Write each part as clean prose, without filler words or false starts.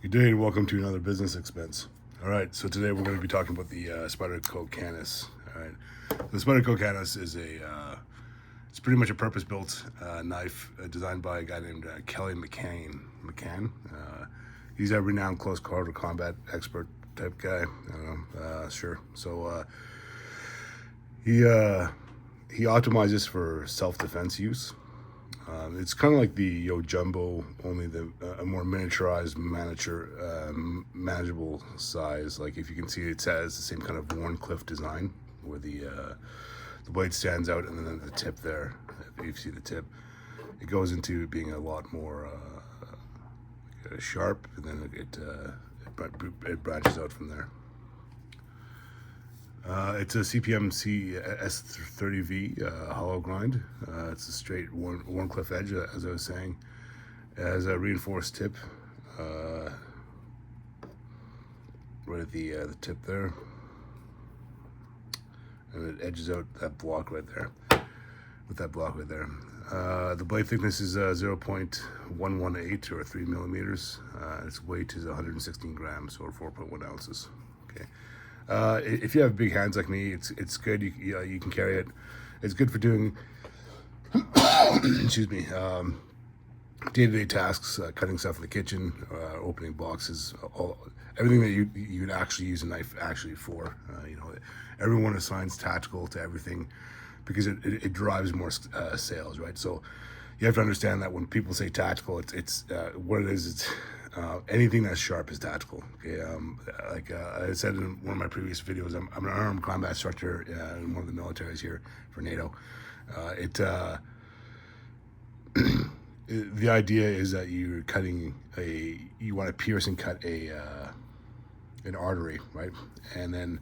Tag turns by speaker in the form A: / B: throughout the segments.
A: Good day and welcome to another business expense. All right, so today we're going to be talking about the Spyderco Canis. All right, the Spyderco Canis is it's pretty much a purpose-built knife designed by a guy named Kelly McCann. He's a renowned close quarter combat expert type guy. I don't know, sure. So he optimizes for self-defense use. It's kind of like the Jumbo, only a more miniaturized, manageable size. Like if you can see, it has the same kind of Warncliffe design, where the blade stands out, and then the tip there. If you see the tip, it goes into being a lot more sharp, and then it branches out from there. It's a CPMC S30V hollow grind. It's a straight Warncliffe edge, as I was saying. It has a reinforced tip right at the tip there, and it edges out that block right there. With that block right there, the blade thickness is 0.118 or 3 millimeters. Its weight is 116 grams or 4.1 ounces. Okay. If you have big hands like me, it's good. You can carry it. It's good for doing excuse me, day-to-day tasks, cutting stuff in the kitchen, opening boxes, everything that you'd actually use a knife actually for. Everyone assigns tactical to everything because it drives more sales, right? So you have to understand that when people say tactical, it's what it is. It's anything that's sharp is tactical. Okay, like I said in one of my previous videos, I'm an armed combat instructor in one of the militaries here for NATO. The idea is that you're cutting you want to pierce and cut an artery, right? And then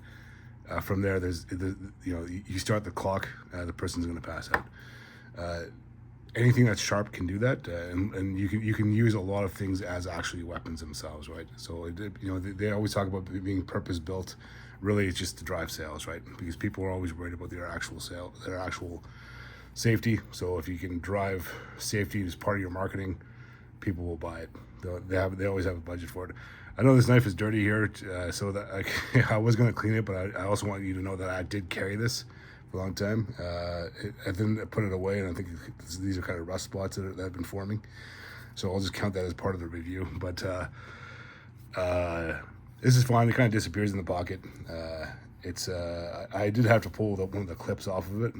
A: from there, you start the clock. The person's going to pass out. Anything that's sharp can do that, and you can use a lot of things as actually weapons themselves, right? So they always talk about being purpose built. Really, it's just to drive sales, right? Because people are always worried about their actual safety. So if you can drive safety as part of your marketing, people will buy it. They always have a budget for it. I know this knife is dirty here, so that I was going to clean it, but I also want you to know that I did carry this for a long time. I didn't put it away, and I think these are kind of rust spots that have been forming. So I'll just count that as part of the review. But this is fine. It kind of disappears in the pocket. I did have to pull one of the clips off of it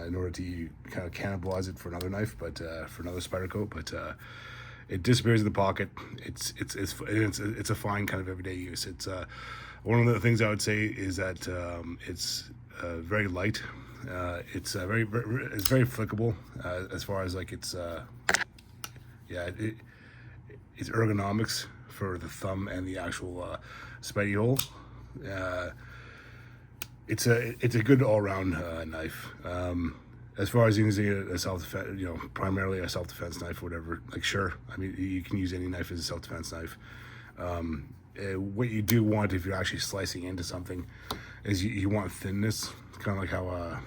A: in order to kind of cannibalize it for another knife, but for another Spyderco. But it disappears in the pocket. It's a fine kind of everyday use. It's one of the things I would say is that it's very light. It's very flickable as far as like it's ergonomics for the thumb and the actual spidey hole. It's a good all-round knife. As far as using it as self-defense, primarily a self-defense knife, or whatever. Like, sure, I mean, you can use any knife as a self-defense knife. What you do want, if you're actually slicing into something, is you want thinness. It's kind of like how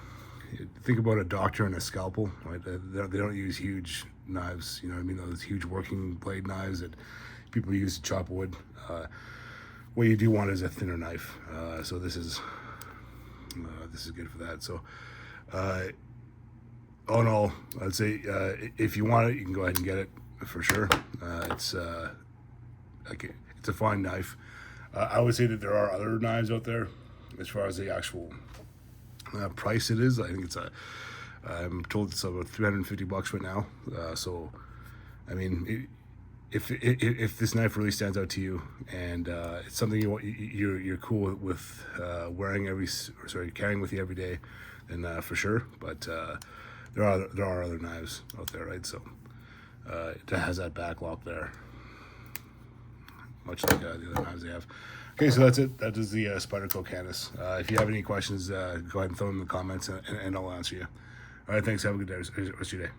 A: think about a doctor and a scalpel, right? They don't use huge knives. You know what I mean? Those huge working blade knives that people use to chop wood. What you do want is a thinner knife. So this is good for that. So all in all, I'd say if you want it, you can go ahead and get it for sure. It's a fine knife. I would say that there are other knives out there. As far as the actual price it is, I think I'm told it's about $350 right now. So, I mean, if this knife really stands out to you, and it's something you're cool with carrying with you every day, then for sure. But there are other knives out there, right? So it has that back lock there, much like the other knives they have. Okay, so that's it. That is the Spyderco Canis. If you have any questions, go ahead and throw them in the comments, and I'll answer you. All right, thanks. Have a good day. Rest of your day.